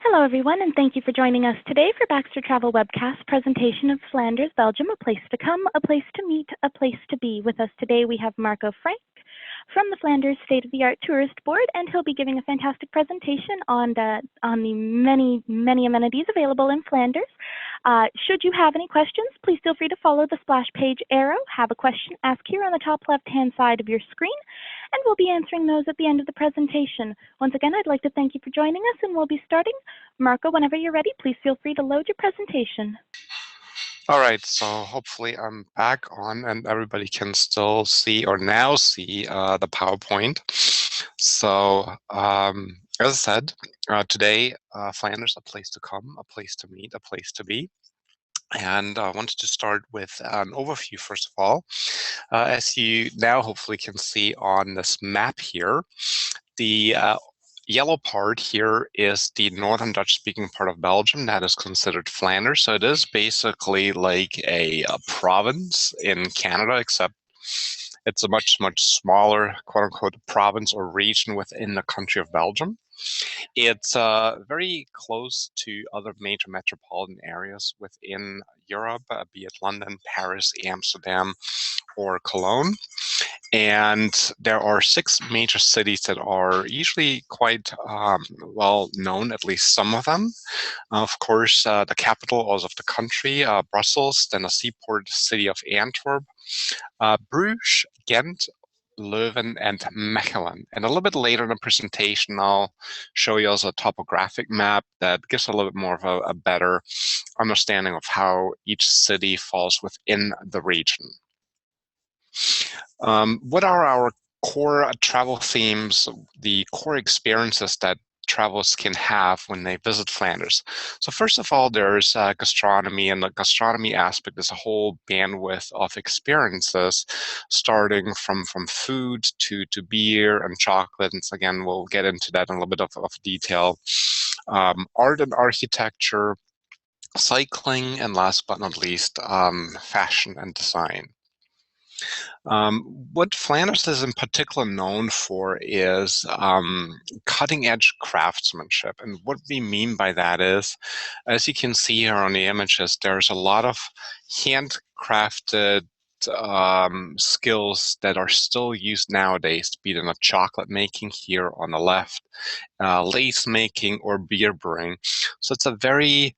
Hello, everyone, and thank you for joining us today for Baxter Travel Webcast presentation of Flanders, Belgium, a place to come, a place to meet, a place to be. With us today, we have Marco Frank from the Flanders State-of-the-Art Tourist Board, and he'll be giving a fantastic presentation on the many amenities available in Flanders. Should you have any questions, please feel free to follow the splash page arrow. Have a question, ask here on the top left-hand side of your screen, and we'll be answering those at the end of the presentation. Once again, I'd like to thank you for joining us, and we'll be starting. Marco, whenever you're ready, please feel free to load your presentation. All right, so hopefully I'm back on and everybody can still see or now see the PowerPoint. So as I said, today, Flanders, a place to come, a place to meet, a place to be. And I wanted to start with an overview, first of all. As you now hopefully can see on this map here, the yellow part here is the northern Dutch-speaking part of Belgium that is considered Flanders. So it is basically like a province in Canada, except it's a much smaller, quote-unquote, province or region within the country of Belgium. It's very close to other major metropolitan areas within Europe, be it London, Paris, Amsterdam, or Cologne. And there are 6 major cities that are usually quite well known, at least some of them. Of course, the capital also of the country, Brussels, then the seaport city of Antwerp, Bruges, Ghent, Leuven, and Mechelen. And a little bit later in the presentation, I'll show you also a topographic map that gives a little bit more of a better understanding of how each city falls within the region. What are our core travel themes, the core experiences that travelers can have when they visit Flanders? So first of all, there's gastronomy, and the gastronomy aspect is a whole bandwidth of experiences, starting from food to beer and chocolate. And so again, we'll get into that in a little bit of detail. Art and architecture, cycling, and last but not least, fashion and design. What Flanders is in particular known for is cutting-edge craftsmanship. And what we mean by that is, as you can see here on the images, there's a lot of handcrafted skills that are still used nowadays, be it in the chocolate making here on the left, lace making, or beer brewing. So it's a very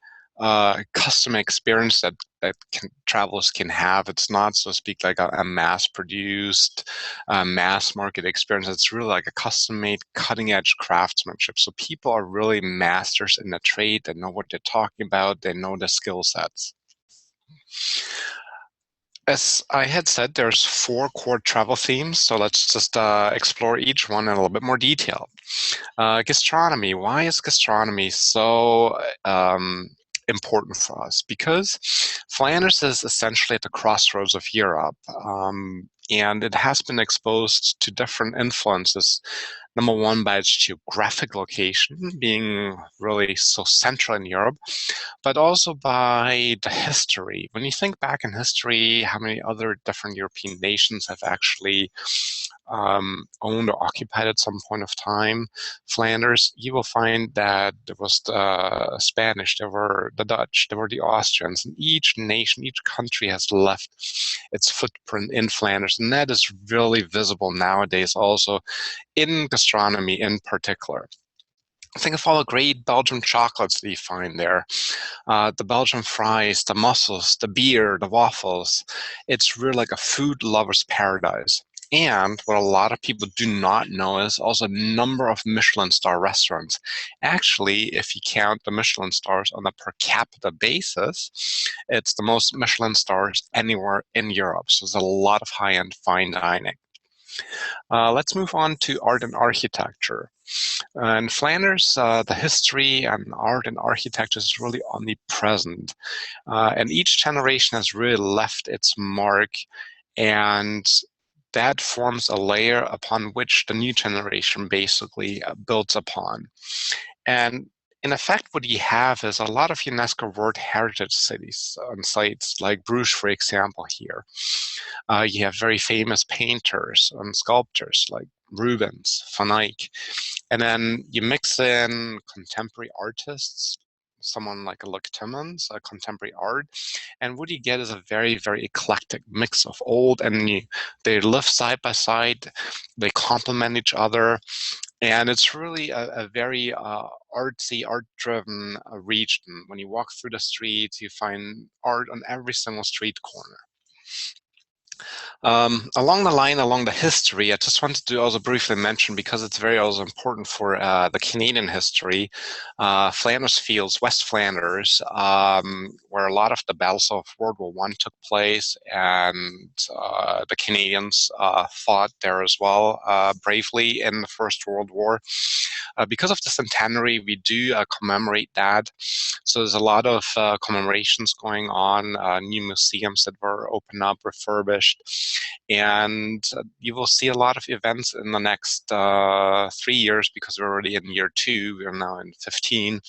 custom experience that travelers can have. It's not, so to speak, like a mass-produced, mass market experience. It's really like a custom-made, cutting-edge craftsmanship. So people are really masters in the trade. They know what they're talking about. They know the skill sets. As I had said, there's 4 core travel themes, so let's just explore each one in a little bit more detail. Gastronomy. Why is gastronomy so important for us? Because Flanders is essentially at the crossroads of Europe, and it has been exposed to different influences. Number one, by its geographic location, being really so central in Europe, but also by the history. When you think back in history, how many other different European nations have actually owned or occupied at some point of time Flanders, you will find that there was the Spanish, there were the Dutch, there were the Austrians, and each nation, each country has left its footprint in Flanders, and that is really visible nowadays also in gastronomy in particular. Think of all the great Belgian chocolates that you find there, the Belgian fries, the mussels, the beer, the waffles. It's really like a food lover's paradise. And what a lot of people do not know is also a number of Michelin star restaurants. Actually, if you count the Michelin stars on a per capita basis, it's the most Michelin stars anywhere in Europe. So there's a lot of high-end fine dining. Let's move on to art and architecture. In Flanders, the history and art and architecture is really omnipresent. And each generation has really left its mark, and that forms a layer upon which the new generation basically builds upon. And in effect, what you have is a lot of UNESCO World Heritage cities and sites, like Bruges, for example, here. You have very famous painters and sculptors like Rubens, Van Eyck. And then you mix in contemporary artists, someone like a Luc Timmons, a contemporary art, and what you get is a very, very eclectic mix of old and new. They live side by side, they complement each other, and it's really a very artsy, art-driven region. When you walk through the streets, you find art on every single street corner. Along the history, I just wanted to also briefly mention, because it's very also important for the Canadian history, Flanders Fields, West Flanders, where a lot of the battles of World War I took place, and the Canadians fought there as well bravely in the First World War. Because of the centenary, we do commemorate that. So there's a lot of commemorations going on, new museums that were opened up, refurbished, and you will see a lot of events in the next 3 years, because we're already in year 2, we're now in 15,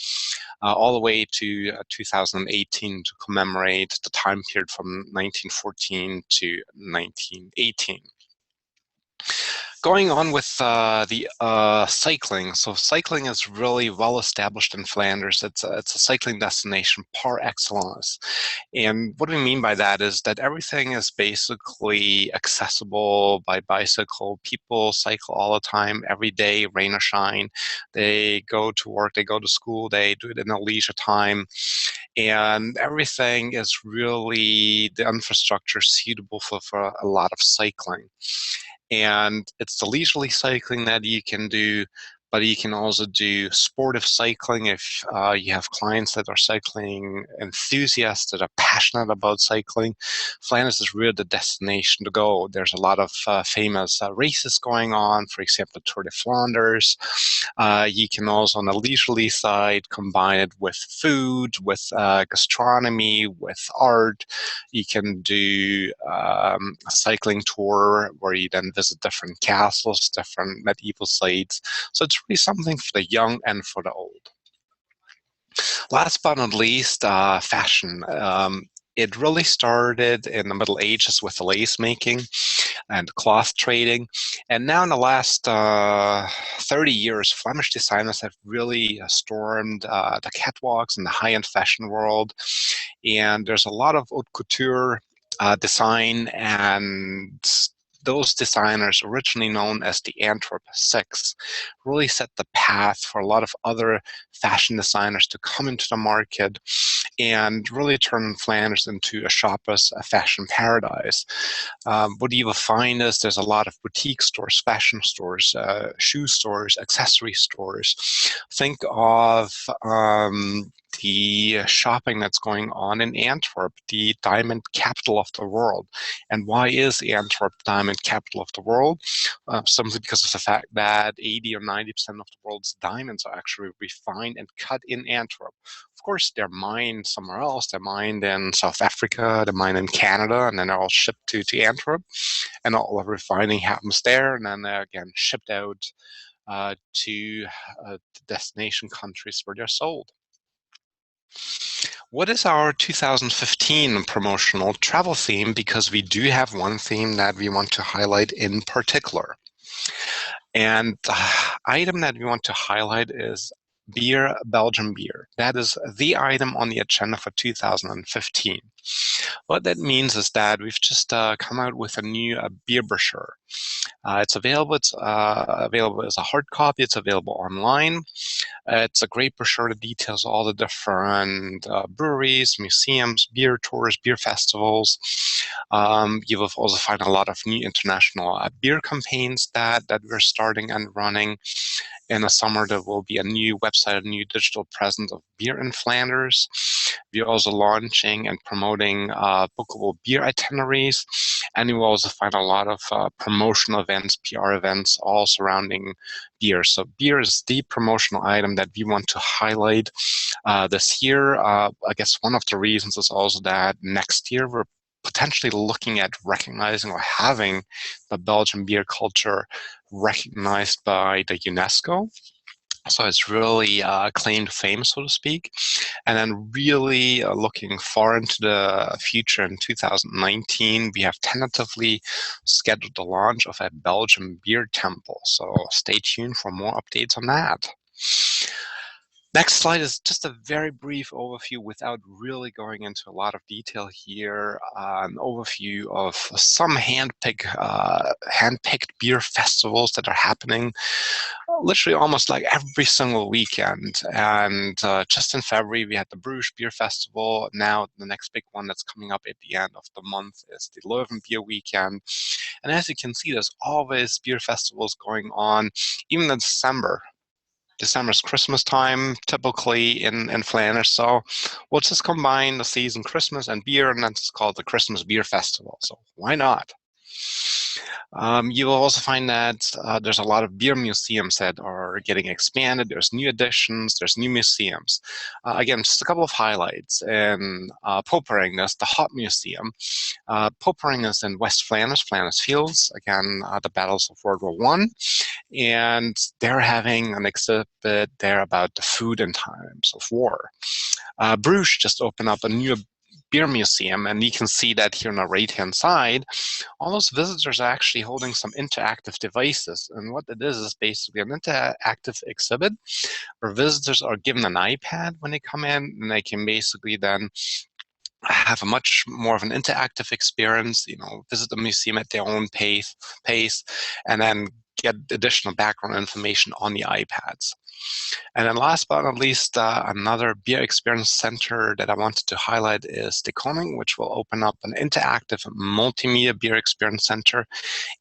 all the way to 2018 to commemorate the time period from 1914 to 1918. Going on with the cycling. So cycling is really well established in Flanders. It's a cycling destination par excellence. And what we mean by that is that everything is basically accessible by bicycle. People cycle all the time, every day, rain or shine. They go to work, they go to school, they do it in their leisure time. And everything is really the infrastructure suitable for a lot of cycling. And it's the leisurely cycling that you can do, but you can also do sportive cycling if you have clients that are cycling enthusiasts that are passionate about cycling. Flanders is really the destination to go. There's a lot of famous races going on, for example, Tour de Flanders. You can also, on the leisurely side, combine it with food, with gastronomy, with art. You can do a cycling tour where you then visit different castles, different medieval sites. So it's really something for the young and for the old. Last but not least, fashion. It really started in the Middle Ages with the lace making and cloth trading. And now in the last 30 years, Flemish designers have really stormed the catwalks in the high-end fashion world. And there's a lot of haute couture design, and those designers, originally known as the Antwerp Six, really set the path for a lot of other fashion designers to come into the market and really turn Flanders into a shopper's fashion paradise. What you will find is there's a lot of boutique stores, fashion stores, shoe stores, accessory stores. Think of the shopping that's going on in Antwerp, the diamond capital of the world. And why is Antwerp diamond capital of the world? Simply because of the fact that 80 or 90% of the world's diamonds are actually refined and cut in Antwerp. Of course, they're mined somewhere else. They're mined in South Africa, they're mined in Canada, and then they're all shipped to Antwerp. And all the refining happens there, and then they're again shipped out to the destination countries where they're sold. What is our 2015 promotional travel theme? Because we do have one theme that we want to highlight in particular. And the item that we want to highlight is beer, Belgian beer. That is the item on the agenda for 2015. What that means is that we've just come out with a new beer brochure. It's available. It's available as a hard copy. It's available online. It's a great brochure that details all the different breweries, museums, beer tours, beer festivals. You will also find a lot of new international beer campaigns that we're starting and running. In the summer, there will be a new website, a new digital presence of beer in Flanders. We're also launching and promoting bookable beer itineraries. And you will also find a lot of promotional events, PR events, all surrounding beer. So beer is the promotional item that we want to highlight this year. I guess one of the reasons is also that next year we're potentially looking at recognizing or having the Belgian beer culture recognized by the UNESCO. So it's really claim to fame, so to speak. And then really looking far into the future in 2019, we have tentatively scheduled the launch of a Belgian beer temple. So stay tuned for more updates on that. Next slide is just a very brief overview without really going into a lot of detail here. An overview of some hand-picked beer festivals that are happening literally almost like every single weekend. And just in February, we had the Bruges Beer Festival. Now the next big one that's coming up at the end of the month is the Leuven Beer Weekend. And as you can see, there's always beer festivals going on, even in December. December's Christmas time, typically in Flanders. So we'll just combine the season Christmas and beer, and that's called the Christmas Beer Festival. So why not? You will also find that there's a lot of beer museums that are getting expanded. There's new additions, there's new museums. Again, just a couple of highlights. In Popering, there's the Hop Museum. Popering is in West Flanders, Flanders Fields, again, the battles of World War I. And they're having an exhibit there about the food in times of war. Bruges just opened up a new beer museum, and you can see that here on the right-hand side. All those visitors are actually holding some interactive devices, and what it is basically an interactive exhibit where visitors are given an iPad when they come in, and they can basically then have a much more of an interactive experience, visit the museum at their own pace, and then get additional background information on the iPads. And then last but not least, another beer experience center that I wanted to highlight is the Koning, which will open up an interactive multimedia beer experience center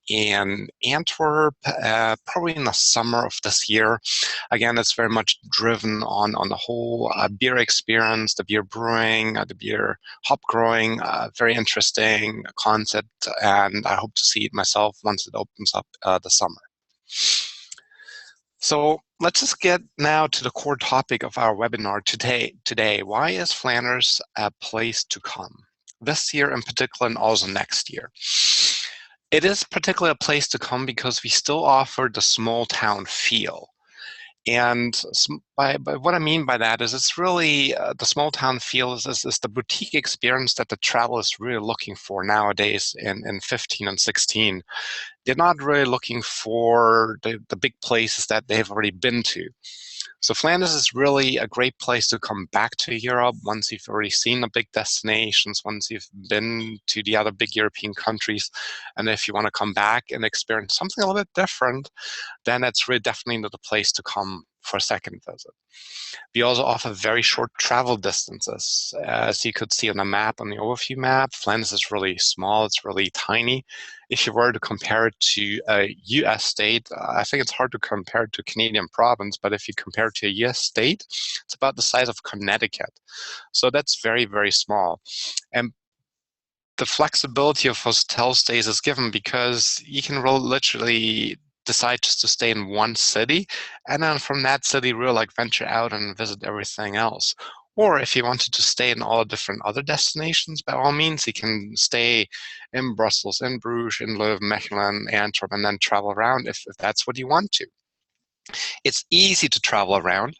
in Antwerp, probably in the summer of this year. Again, it's very much driven on the whole beer experience, the beer brewing, the beer hop growing. Very interesting concept, and I hope to see it myself once it opens up this summer. So let's just get now to the core topic of our webinar today. Why is Flanders a place to come? This year in particular, and also next year. It is particularly a place to come because we still offer the small town feel. And by what I mean by that is it's really the small town feel is the boutique experience that the traveler is really looking for nowadays in 15 and 16. They're not really looking for the big places that they've already been to. So Flanders is really a great place to come back to Europe once you've already seen the big destinations, once you've been to the other big European countries. And if you want to come back and experience something a little bit different, then it's really definitely the place to come for a second visit. We also offer very short travel distances. As you could see on the map, on the overview map, Flanders is really small, it's really tiny. If you were to compare it to a US state, I think it's hard to compare it to a Canadian province, but if you compare it to a US state, it's about the size of Connecticut. So that's very, very small. And the flexibility of hotel stays is given because you can literally decide just to stay in one city, and then from that city really venture out and visit everything else. Or if you wanted to stay in all different other destinations, by all means, you can stay in Brussels, in Bruges, in Leuven, Mechelen, Antwerp, and then travel around if that's what you want to. It's easy to travel around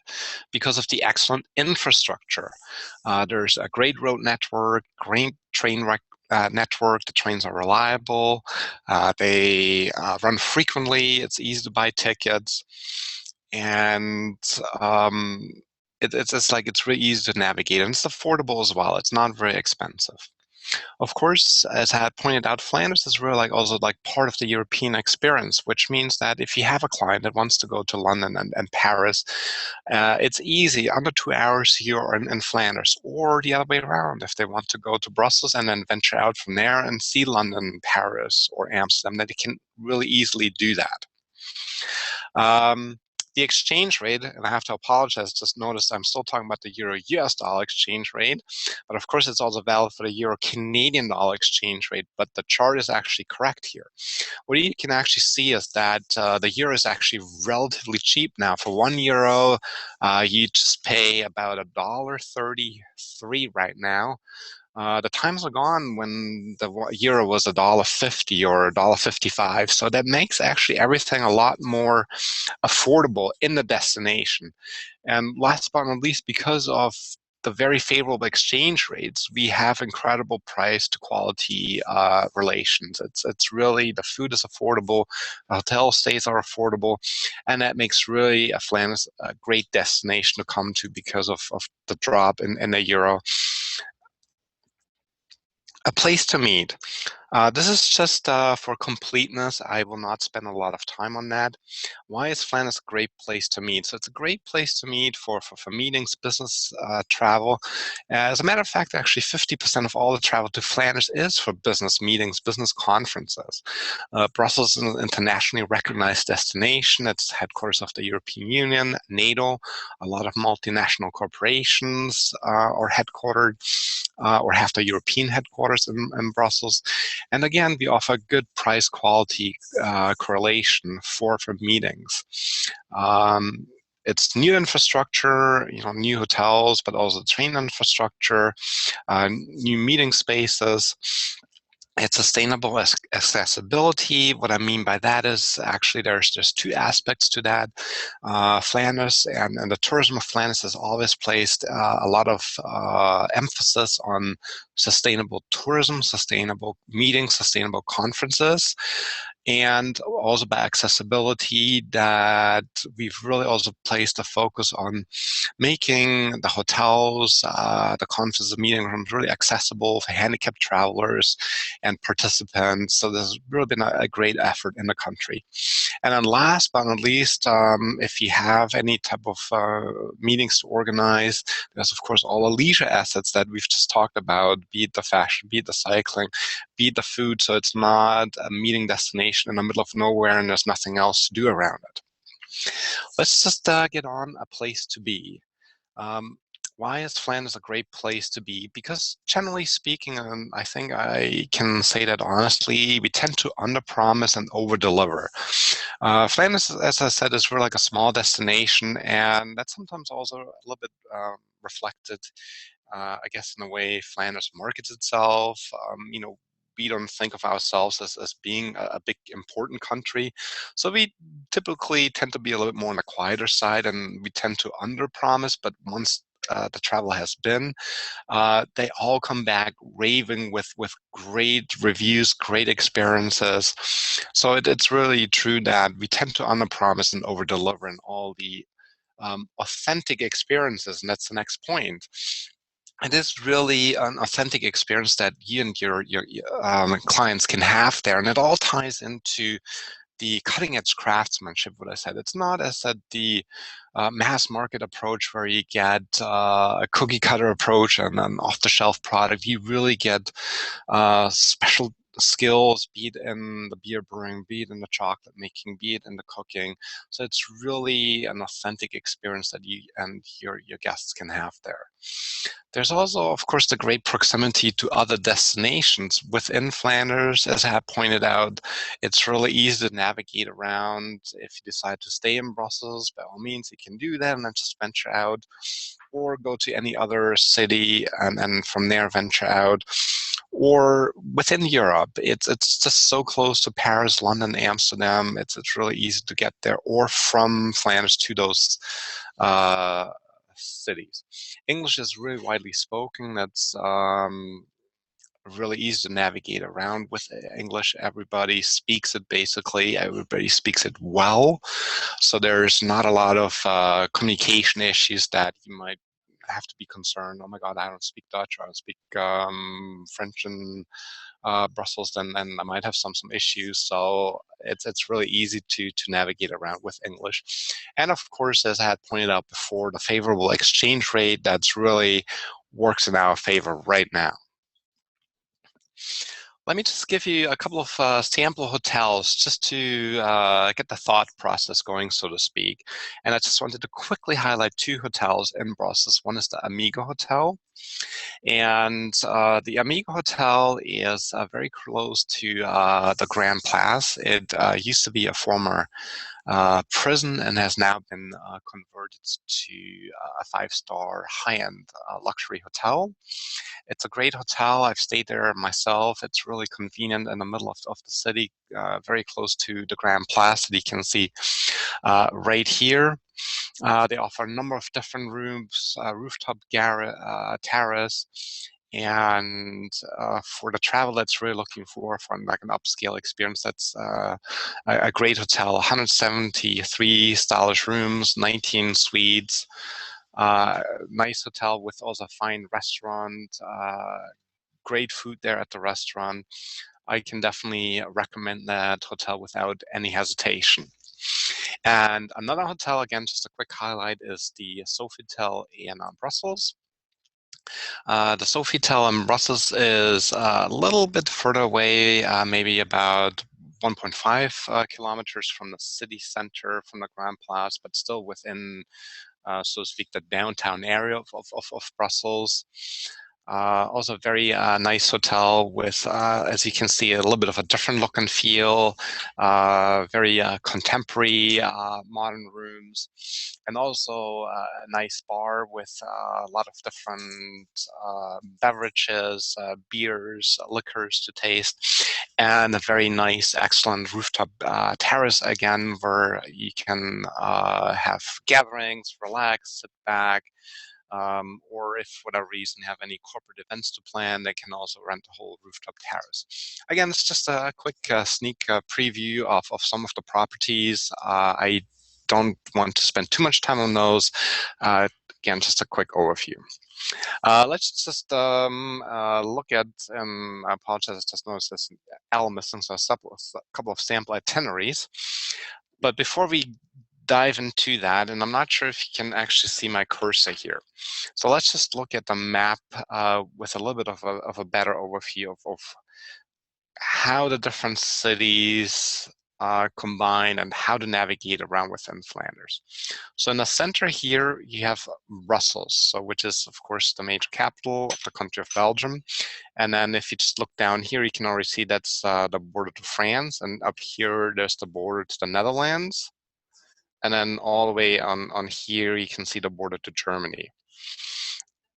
because of the excellent infrastructure. There's a great road network, great train network. The trains are reliable. They run frequently. It's easy to buy tickets, and it's really easy to navigate, and it's affordable as well. It's not very expensive. Of course, as I had pointed out, Flanders is really also part of the European experience, which means that if you have a client that wants to go to London and Paris, it's easy, under 2 hours here in Flanders, or the other way around. If they want to go to Brussels and then venture out from there and see London, Paris, or Amsterdam, that they can really easily do that. The exchange rate, and I have to apologize, just noticed I'm still talking about the euro-US dollar exchange rate, but of course it's also valid for the euro-Canadian dollar exchange rate, but the chart is actually correct here. What you can actually see is that the euro is actually relatively cheap now. For €1, you just pay about $1.33 right now. The times are gone when the euro was $1.50 or $1.55. So that makes actually everything a lot more affordable in the destination. And last but not least, because of the very favorable exchange rates, we have incredible price to quality relations. It's really, the food is affordable, the hotel stays are affordable, and that makes really Flanders a great destination to come to because of the drop in the euro. A place to meet. This is just for completeness. I will not spend a lot of time on that. Why is Flanders a great place to meet? So it's a great place to meet for meetings, business travel. As a matter of fact, actually 50% of all the travel to Flanders is for business meetings, business conferences. Brussels is an internationally recognized destination. It's headquarters of the European Union, NATO. A lot of multinational corporations are headquartered or have the European headquarters in Brussels. And again, we offer good price quality correlation for meetings. It's new infrastructure, new hotels, but also train infrastructure, new meeting spaces. It's sustainable accessibility. What I mean by that is actually there's two aspects to that. Flanders and the tourism of Flanders has always placed a lot of emphasis on sustainable tourism, sustainable meetings, sustainable conferences, and also by accessibility, that we've really also placed a focus on making the hotels, the conferences, meeting rooms really accessible for handicapped travelers and participants. So there's really been a great effort in the country. And then last but not least, if you have any type of meetings to organize, there's of course all the leisure assets that we've just talked about, be it the fashion, be it the cycling, be it the food. So it's not a meeting destination in the middle of nowhere and there's nothing else to do around it. Let's just get on a place to be. Why is Flanders a great place to be? Because generally speaking, I think I can say that honestly, we tend to underpromise and overdeliver. Flanders, as I said, is really like a small destination, and that's sometimes also a little bit reflected, I guess, in the way Flanders markets itself. We don't think of ourselves as being a big important country. So we typically tend to be a little bit more on the quieter side, and we tend to underpromise, but once the travel has been, they all come back raving with great reviews, great experiences. So it's really true that we tend to underpromise and overdeliver in all the authentic experiences, and that's the next point. It is really an authentic experience that you and your clients can have there, and it all ties into the cutting edge craftsmanship, what I said. It's not, as said, the mass market approach where you get a cookie cutter approach and an off the shelf product. You really get special skills, be it in the beer brewing, be it in the chocolate making, be it in the cooking. So it's really an authentic experience that you and your guests can have there. There's also, of course, the great proximity to other destinations within Flanders. As I have pointed out, it's really easy to navigate around. If you decide to stay in Brussels, by all means, you can do that and then just venture out, or go to any other city and from there venture out. Or within Europe, it's just so close to Paris, London, Amsterdam. It's really easy to get there, or from Flanders to those cities. English is really widely spoken. That's really easy to navigate around with English. Everybody speaks it basically. Everybody speaks it well. So there's not a lot of communication issues that you might have to be concerned. Oh my God, I don't speak Dutch, or I don't speak French in Brussels, then I might have some issues. So it's really easy to navigate around with English. And of course, as I had pointed out before, the favorable exchange rate that's really works in our favor right now. Let me just give you a couple of sample hotels just to get the thought process going, so to speak. And I just wanted to quickly highlight two hotels in Brussels. One is the Amigo Hotel. And the Amigo Hotel is very close to the Grand Place. It used to be a former prison and has now been converted to a five-star high-end luxury hotel. It's a great hotel. I've stayed there myself. It's really convenient in the middle of the city, very close to the Grand Place that you can see right here. They offer a number of different rooms, rooftop terrace, and for the travel that's really looking for like an upscale experience, that's a great hotel. 173 stylish rooms, 19 suites. Nice hotel with also a fine restaurant, great food there at the restaurant. I can definitely recommend that hotel without any hesitation. And another hotel, again, just a quick highlight, is the Sofitel in Brussels. The Sofitel in Brussels is a little bit further away, maybe about 1.5 kilometers from the city center, from the Grand Place, but still within, so to speak, the downtown area of Brussels. Also a very nice hotel with, as you can see, a little bit of a different look and feel, very contemporary, modern rooms, and also a nice bar with a lot of different beverages, beers, liquors to taste, and a very nice, excellent rooftop terrace again, where you can have gatherings, relax, sit back, or if for whatever reason have any corporate events to plan, they can also rent the whole rooftop terrace. Again, it's just a quick sneak preview of some of the properties. I don't want to spend too much time on those. Again, just a quick overview. Let's just look at, I apologize, I just noticed this L missing, so a couple of sample itineraries. But before we dive into that, and I'm not sure if you can actually see my cursor here. So let's just look at the map with a little bit of a better overview of how the different cities combine and how to navigate around within Flanders. So in the center here, you have Brussels, so which is, of course, the major capital of the country of Belgium. And then if you just look down here, you can already see that's the border to France. And up here, there's the border to the Netherlands. And then all the way on here, you can see the border to Germany.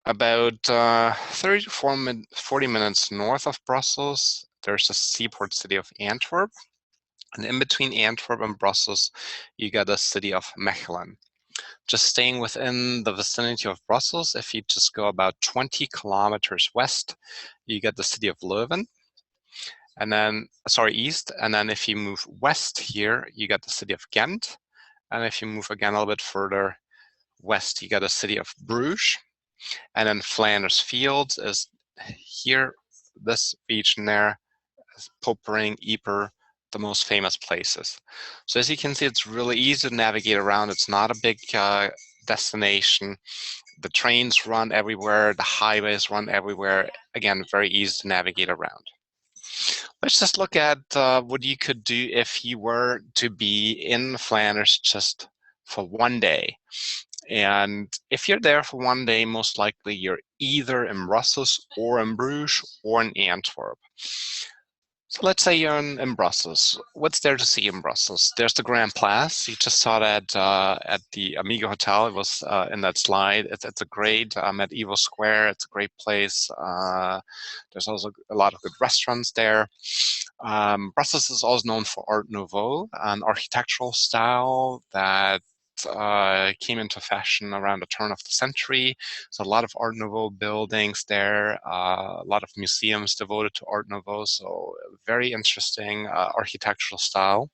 About 30 to 40 minutes north of Brussels, there's the seaport city of Antwerp. And in between Antwerp and Brussels, you got the city of Mechelen. Just staying within the vicinity of Brussels, if you just go about 20 kilometers west, you get the city of Leuven. And then, sorry, east. And then if you move west here, you got the city of Ghent. And if you move again a little bit further west, you got the city of Bruges. And then Flanders Fields is here, this region there, Popering, Yper, the most famous places. So as you can see, it's really easy to navigate around. It's not a big destination. The trains run everywhere, the highways run everywhere. Again, very easy to navigate around. Let's just look at what you could do if you were to be in Flanders just for one day. And if you're there for one day, most likely you're either in Brussels or in Bruges or in Antwerp. So let's say you're in Brussels. What's there to see in Brussels? There's the Grand Place. You just saw that at the Amigo Hotel. It was in that slide. It's a great medieval square. It's a great place. There's also a lot of good restaurants there. Brussels is also known for Art Nouveau, an architectural style that came into fashion around the turn of the century. So a lot of Art Nouveau buildings there, a lot of museums devoted to Art Nouveau. So very interesting architectural style.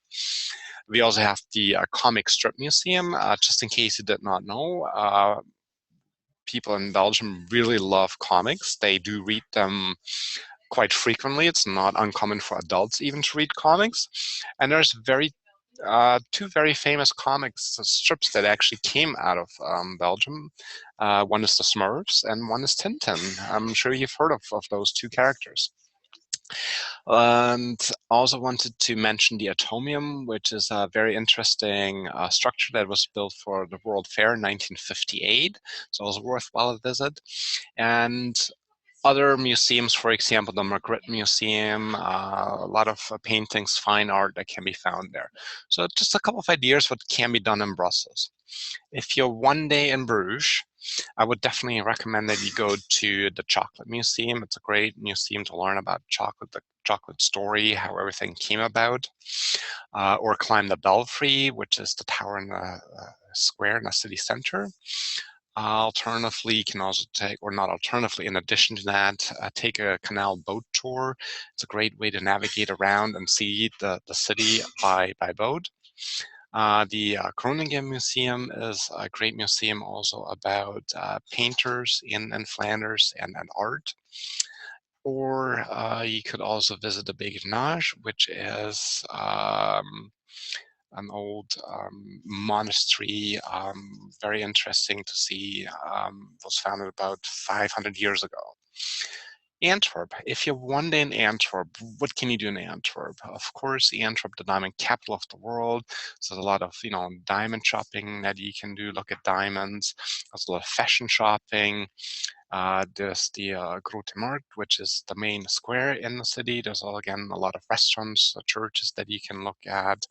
We also have the comic strip museum. Just in case you did not know, people in Belgium really love comics. They do read them quite frequently. It's not uncommon for adults even to read comics. And there's two very famous comics strips that actually came out of Belgium. One is the Smurfs and one is Tintin. I'm sure you've heard of those two characters. And also wanted to mention the Atomium, which is a very interesting structure that was built for the World Fair in 1958. So also worthwhile a visit. And other museums, for example, the Magritte Museum, a lot of paintings, fine art that can be found there. So just a couple of ideas what can be done in Brussels. If you're one day in Bruges, I would definitely recommend that you go to the Chocolate Museum. It's a great museum to learn about chocolate, the chocolate story, how everything came about. Or climb the Belfry, which is the tower in the square in the city center. Alternatively, you can also take, or not alternatively, in addition to that, take a canal boat tour. It's a great way to navigate around and see the city by boat. The Groningen Museum is a great museum also about painters in Flanders and art. Or you could also visit the Beguinage, which is an old monastery, very interesting to see, was founded about 500 years ago. Antwerp. If you're one day in Antwerp, what can you do in Antwerp? Of course, Antwerp, the diamond capital of the world. So there's a lot of, diamond shopping that you can do, look at diamonds. There's a lot of fashion shopping. There's the Grote Markt, which is the main square in the city. There's, again, a lot of restaurants, churches that you can look at.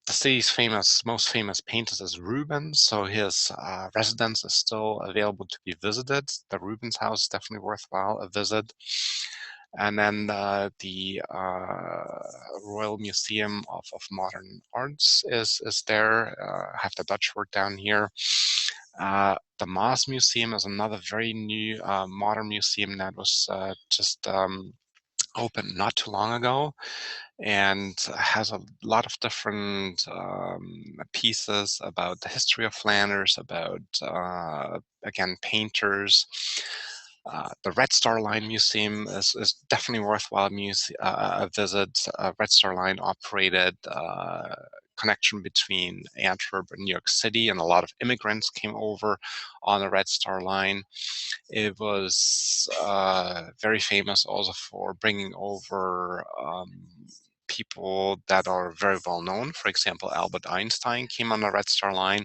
The city's most famous painter is Rubens, so his residence is still available to be visited. The Rubens house is definitely worthwhile a visit. And then the Royal Museum of Modern Arts is there. I have the Dutch word down here. The Maas Museum is another very new modern museum that was just opened not too long ago, and has a lot of different pieces about the history of Flanders, about, again, painters. The Red Star Line Museum is definitely worthwhile a visit. Red Star Line operated connection between Antwerp and New York City, and a lot of immigrants came over on the Red Star Line. It was very famous also for bringing over people that are very well known. For example, Albert Einstein came on the Red Star Line.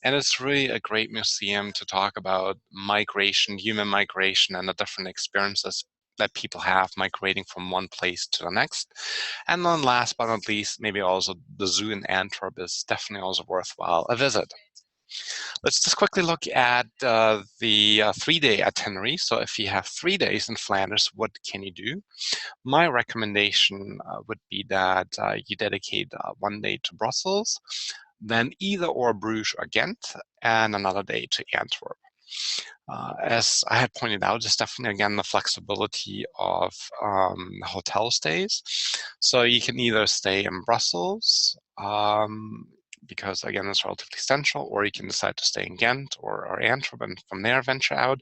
And it's really a great museum to talk about migration, human migration, and the different experiences that people have migrating from one place to the next. And then last but not least, maybe also the zoo in Antwerp is definitely also worthwhile a visit. Let's just quickly look at the 3-day itinerary. So if you have 3 days in Flanders, what can you do? My recommendation would be that you dedicate 1 day to Brussels, then either or Bruges or Ghent, and another day to Antwerp. As I had pointed out, there's definitely, again, the flexibility of hotel stays. So you can either stay in Brussels, because, again, it's relatively central, or you can decide to stay in Ghent or Antwerp and from there venture out.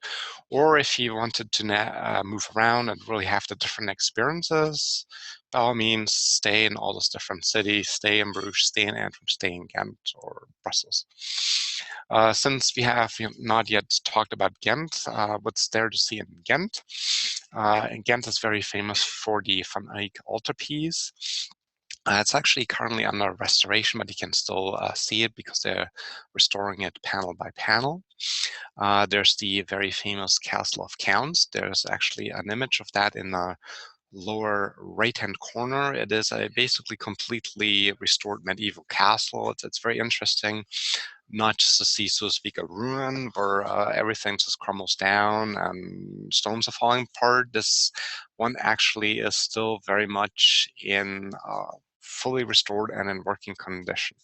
Or if you wanted to move around and really have the different experiences, by all means, stay in all those different cities, stay in Bruges, stay in Antwerp, stay in Ghent or Brussels. Since we have not yet talked about Ghent, what's there to see in Ghent? And Ghent is very famous for the Van Eyck altarpiece. It's actually currently under restoration, but you can still see it because they're restoring it panel by panel. There's the very famous Castle of Counts. There's actually an image of that in the lower right-hand corner. It is a basically completely restored medieval castle. It's very interesting, not just to see, so to speak, a ruin where everything just crumbles down and stones are falling apart. This one actually is still very much in fully restored and in working condition.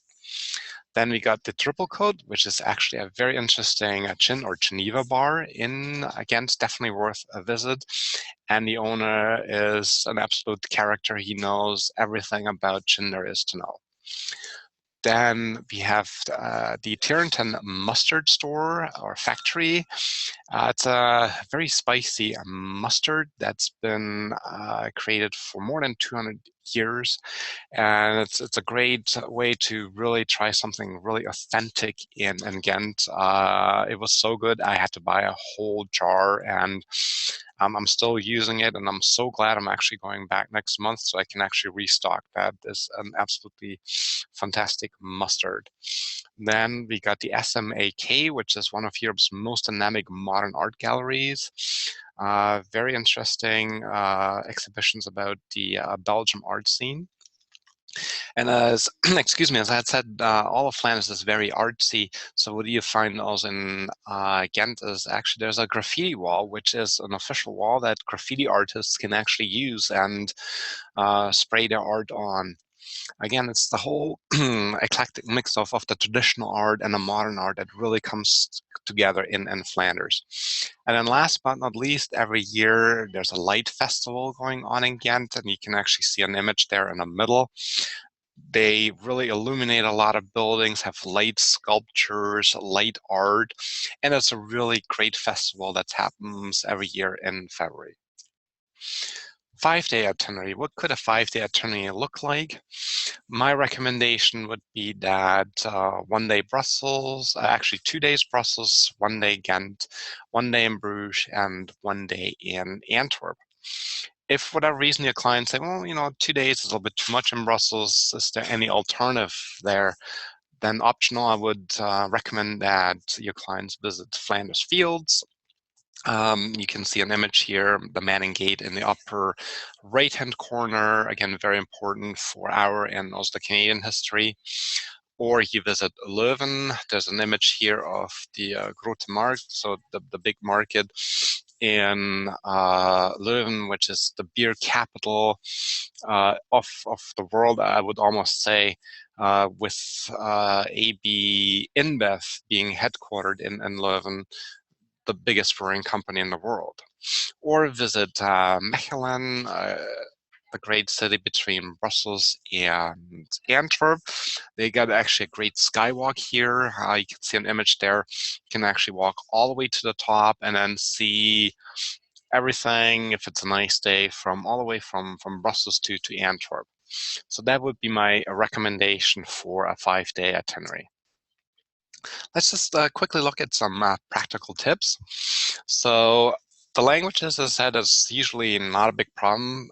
Then we got the Triple Coat, which is actually a very interesting Gin or Geneva bar again, it's definitely worth a visit. And the owner is an absolute character. He knows everything about gin there is to know. Then we have the Tierrington Mustard Store or Factory. It's a very spicy mustard that's been created for more than 200 years. And it's a great way to really try something really authentic in Ghent. It was so good, I had to buy a whole jar, and I'm still using it, and I'm so glad I'm actually going back next month so I can actually restock. That is an absolutely fantastic mustard. Then we got the SMAK, which is one of Europe's most dynamic modern art galleries. Very interesting exhibitions about the Belgium art scene. And as excuse me, as I had said, all of Flanders is very artsy. So what do you find also in Ghent is actually there's a graffiti wall, which is an official wall that graffiti artists can actually use and spray their art on. Again, it's the whole eclectic mix of the traditional art and the modern art that really comes together in Flanders. And then last but not least, every year there's a light festival going on in Ghent, and you can actually see an image there in the middle. They really illuminate a lot of buildings, have light sculptures, light art, and it's a really great festival that happens every year in February. 5-day itinerary. What could a 5-day itinerary look like? My recommendation would be that 1 day Brussels, actually 2 days Brussels, 1 day Ghent, 1 day in Bruges, and 1 day in Antwerp. If for whatever reason your clients say, well, 2 days is a little bit too much in Brussels, is there any alternative there? Then optional, I would recommend that your clients visit Flanders Fields. You can see an image here, the Manning Gate in the upper right-hand corner. Again, very important for our and also the Canadian history. Or you visit Leuven. There's an image here of the Grote Markt, so the big market in Leuven, which is the beer capital of the world, I would almost say, with AB InBev being headquartered in Leuven, the biggest brewing company in the world. Or visit Mechelen, the great city between Brussels and Antwerp. They got actually a great skywalk here. You can see an image there. You can actually walk all the way to the top and then see everything, if it's a nice day, from all the way from Brussels to Antwerp. So that would be my recommendation for a 5-day itinerary. Let's just quickly look at some practical tips. So the languages, as I said, is usually not a big problem.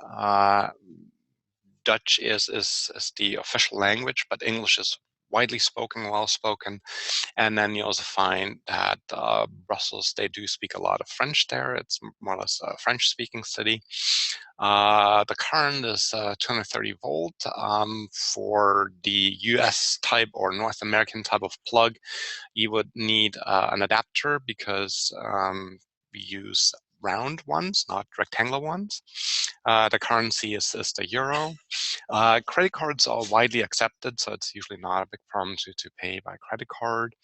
Dutch is the official language, but English is widely spoken, well spoken. And then you also find that Brussels, they do speak a lot of French there. It's more or less a French-speaking city. The current is 230 volt. For the US type or North American type of plug, you would need an adapter because we use round ones, not rectangular ones. The currency is the euro. Credit cards are widely accepted, so it's usually not a big problem to pay by credit card.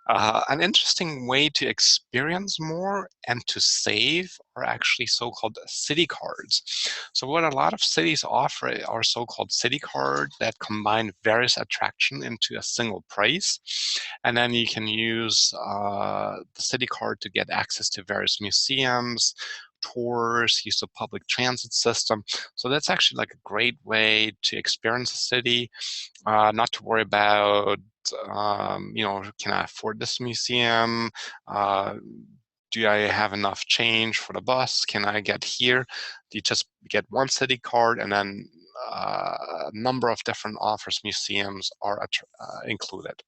An interesting way to experience more and to save are actually so-called city cards. So what a lot of cities offer are so-called city cards that combine various attractions into a single price. And then you can use the city card to get access to various museums, tours, use the public transit system. So that's actually like a great way to experience a city, not to worry about, can I afford this museum? Do I have enough change for the bus? Can I get here? You just get one city card, and then a number of different offers, museums are included.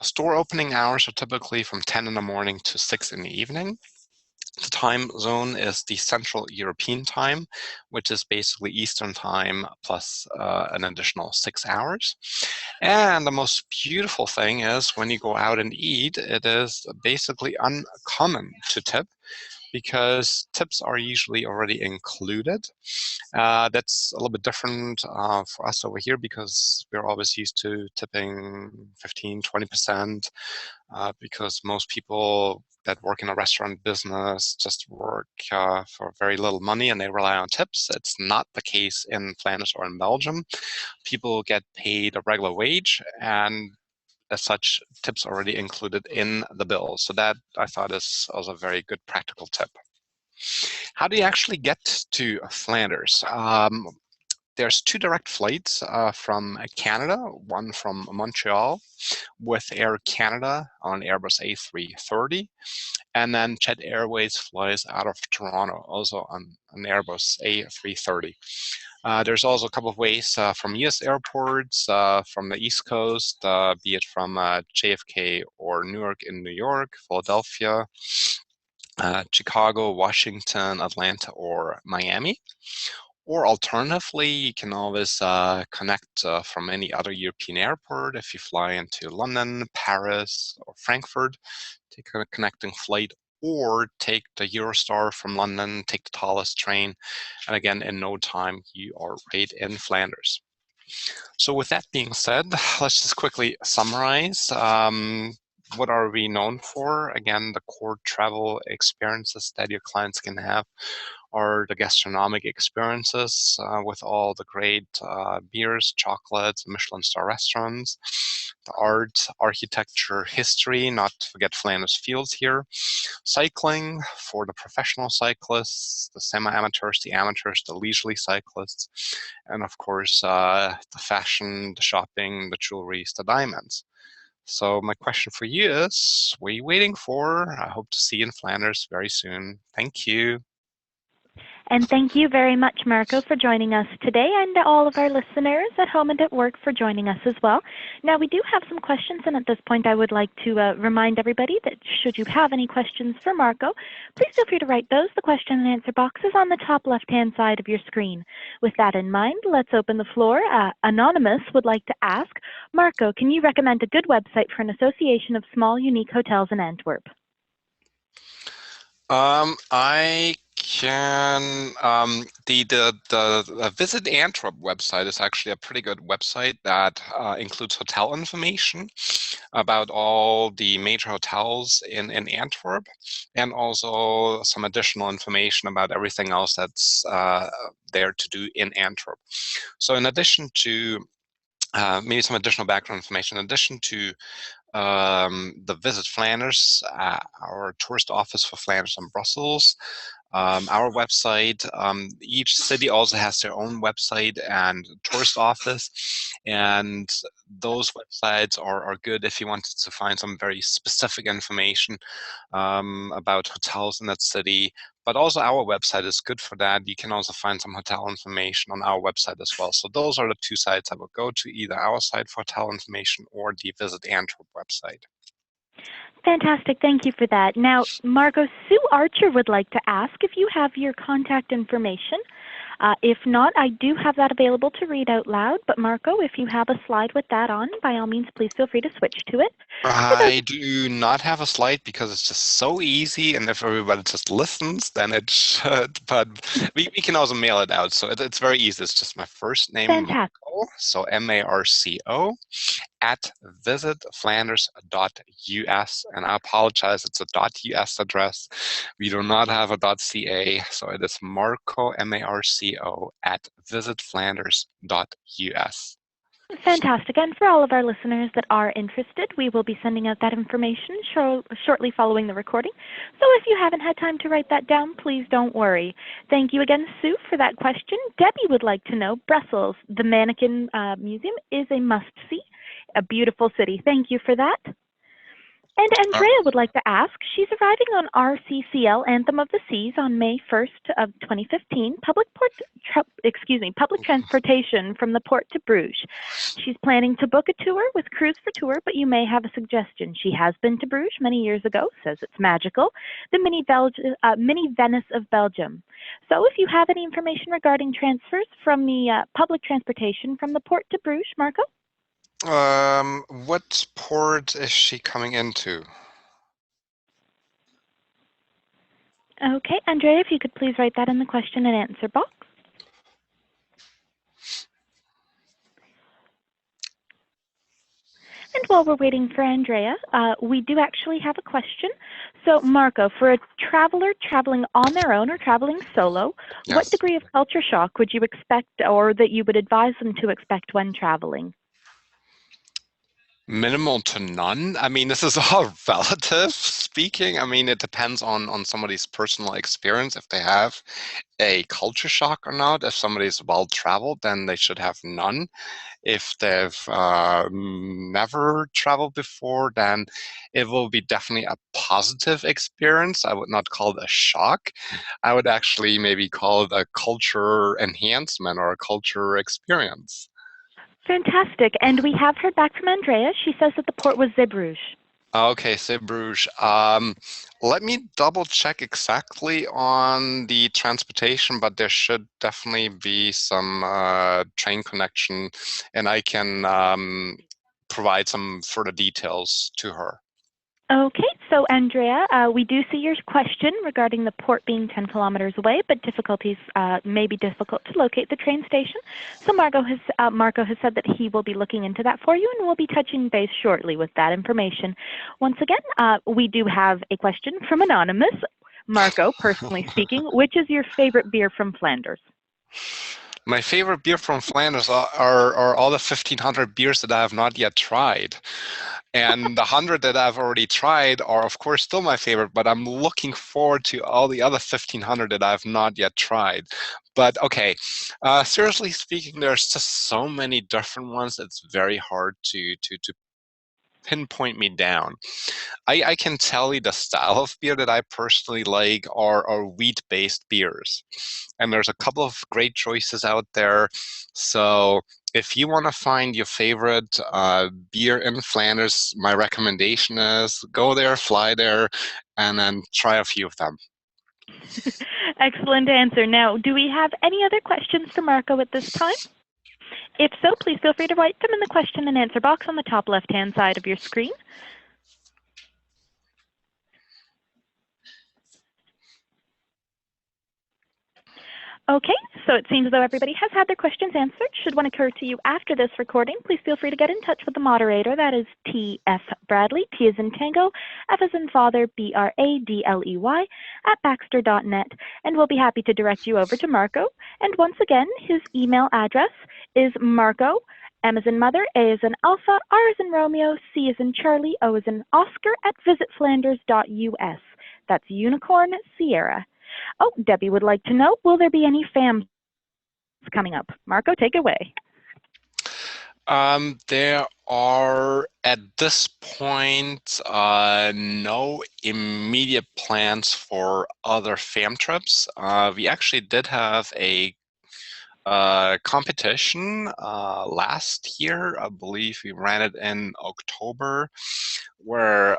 Store opening hours are typically from 10 in the morning to 6 in the evening. The time zone is the Central European time, which is basically Eastern time plus an additional 6 hours. And the most beautiful thing is when you go out and eat, it is basically uncommon to tip because tips are usually already included. That's a little bit different for us over here because we're always used to tipping 15, 20%. Because most people that work in a restaurant business just work for very little money and they rely on tips. It's not the case in Flanders or in Belgium. People get paid a regular wage, and as such, tips already included in the bill. So that I thought is also a very good practical tip. How do you actually get to Flanders? there's 2 direct flights from Canada, one from Montreal with Air Canada on Airbus A330, and then Jet Airways flies out of Toronto, also on an Airbus A330. There's also a couple of ways from US airports from the East Coast, be it from JFK or Newark in New York, Philadelphia, Chicago, Washington, Atlanta, or Miami. Or alternatively, you can always connect from any other European airport. If you fly into London, Paris, or Frankfurt, take a connecting flight, or take the Eurostar from London, take the tallest train, and again, in no time, you are right in Flanders. So with that being said, let's just quickly summarize. What are we known for? Again, the core travel experiences that your clients can have are the gastronomic experiences with all the great beers, chocolates, Michelin star restaurants, the art, architecture, history, not to forget Flanders Fields here, cycling for the professional cyclists, the semi-amateurs, the amateurs, the leisurely cyclists, and of course the fashion, the shopping, the jewelries, the diamonds. So my question for you is, what are you waiting for? I hope to see you in Flanders very soon. Thank you. And thank you very much, Marco, for joining us today, and to all of our listeners at home and at work for joining us as well. Now, we do have some questions, and at this point, I would like to remind everybody that should you have any questions for Marco, please feel free to write those. The question and answer box is on the top left-hand side of your screen. With that in mind, let's open the floor. Anonymous would like to ask, Marco, can you recommend a good website for an association of small, unique hotels in Antwerp? I can the Visit Antwerp website is actually a pretty good website that includes hotel information about all the major hotels in Antwerp, and also some additional information about everything else that's there to do in Antwerp. So in addition to maybe some additional background information, in addition to the Visit Flanders, our tourist office for Flanders and Brussels, our website. Each city also has their own website and tourist office, and those websites are good if you wanted to find some very specific information about hotels in that city. But also our website is good for that. You can also find some hotel information on our website as well. So those are the 2 sites I would go to, either our site for hotel information or the Visit Antwerp website. Fantastic. Thank you for that. Now, Marco, Sue Archer would like to ask if you have your contact information. If not, I do have that available to read out loud. But Marco, if you have a slide with that on, by all means, please feel free to switch to it. I do not have a slide because it's just so easy, and if everybody just listens, then it should. But we can also mail it out, so it's very easy. It's just my first name, Fantastic. Marco, so MARCO, at visitflanders.us, and I apologize, it's a .us address. We do not have a .ca, so it is Marco, MARCO, at visitflanders.us. Fantastic. And for all of our listeners that are interested, we will be sending out that information shortly following the recording. So if you haven't had time to write that down, please don't worry. Thank you again, Sue, for that question. Debbie would like to know, Brussels, the Mannequin Museum is a must-see, a beautiful city. Thank you for that. And Andrea would like to ask, she's arriving on RCCL Anthem of the Seas on May 1st of 2015, public transportation from the port to Bruges. She's planning to book a tour with Cruise for Tour, but you may have a suggestion. She has been to Bruges many years ago, says it's magical, the mini Venice of Belgium. So if you have any information regarding transfers from the public transportation from the port to Bruges, Marco? What port is she coming into? Okay, Andrea, if you could please write that in the question and answer box. And while we're waiting for Andrea, we do actually have a question. So, Marco, for a traveler traveling on their own or traveling solo, Yes. What degree of culture shock would you expect, or that you would advise them to expect when traveling? Minimal to none. I mean, this is all relative speaking. I mean, it depends on somebody's personal experience. If they have a culture shock or not. If somebody's well traveled, then they should have none. If they've never traveled before, then it will be definitely a positive experience. I would not call it a shock. I would actually maybe call it a culture enhancement or a culture experience. Fantastic. And we have heard back from Andrea. She says that the port was Zeebrugge. Okay, so Bruges. Let me double check exactly on the transportation, but there should definitely be some train connection, and I can provide some further details to her. Okay, so Andrea, we do see your question regarding the port being 10 kilometers away, but difficulties may be difficult to locate the train station. So Marco has said that he will be looking into that for you, and we'll be touching base shortly with that information. Once again, we do have a question from Anonymous. Marco, personally speaking, which is your favorite beer from Flanders? My favorite beer from Flanders are all the 1,500 beers that I have not yet tried. And the 100 that I've already tried are, of course, still my favorite, but I'm looking forward to all the other 1,500 that I've not yet tried. But okay, seriously speaking, there's just so many different ones. It's very hard to pinpoint me down. I can tell you the style of beer that I personally like are wheat-based beers. And there's a couple of great choices out there. So if you want to find your favorite beer in Flanders, my recommendation is go there, fly there, and then try a few of them. Excellent answer. Now, do we have any other questions for Marco at this time? If so, please feel free to write them in the question and answer box on the top left-hand side of your screen. Okay, so it seems as though everybody has had their questions answered. Should one occur to you after this recording, please feel free to get in touch with the moderator. That is T.F. Bradley, T as in Tango, F as in Father, B-R-A-D-L-E-Y, at Baxter.net, and we'll be happy to direct you over to Marco. And once again, his email address is Marco, M as in Mother, A as in Alpha, R as in Romeo, C as in Charlie, O as in Oscar, at visitflanders.us. That's Unicorn Sierra. Oh, Debbie would like to know, will there be any FAMs coming up? Marco, take it away. There are, at this point, no immediate plans for other FAM trips. We actually did have a competition last year. I believe we ran it in October, where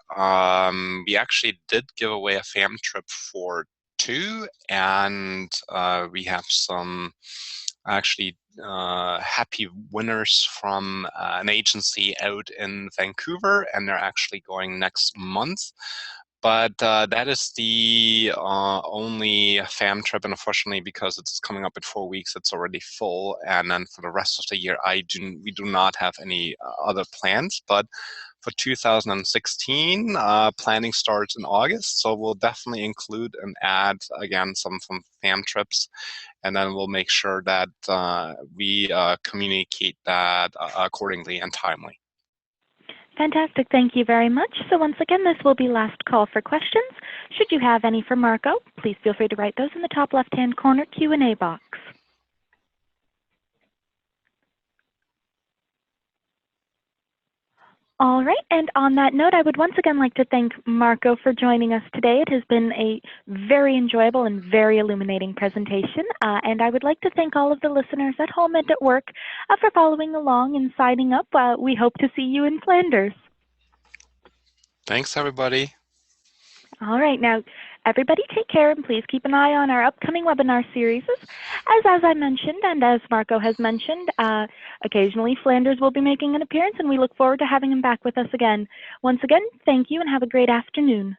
we actually did give away a FAM trip for two, and we have some actually happy winners from an agency out in Vancouver, and they're actually going next month. But that is the only FAM trip, and unfortunately, because it's coming up in 4 weeks, it's already full. And then for the rest of the year, we do not have any other plans. But for 2016, planning starts in August, so we'll definitely include and add again some FAM trips, and then we'll make sure that we communicate that accordingly and timely. Fantastic, thank you very much. So once again, this will be last call for questions. Should you have any for Marco, please feel free to write those in the top left-hand corner Q&A box. All right, and on that note, I would once again like to thank Marco for joining us today. It has been a very enjoyable and very illuminating presentation, and I would like to thank all of the listeners at home and at work for following along and signing up. We hope to see you in Flanders. Thanks, everybody. All right, now everybody take care and please keep an eye on our upcoming webinar series. As I mentioned and as Marco has mentioned, occasionally Flanders will be making an appearance and we look forward to having him back with us again. Once again, thank you and have a great afternoon.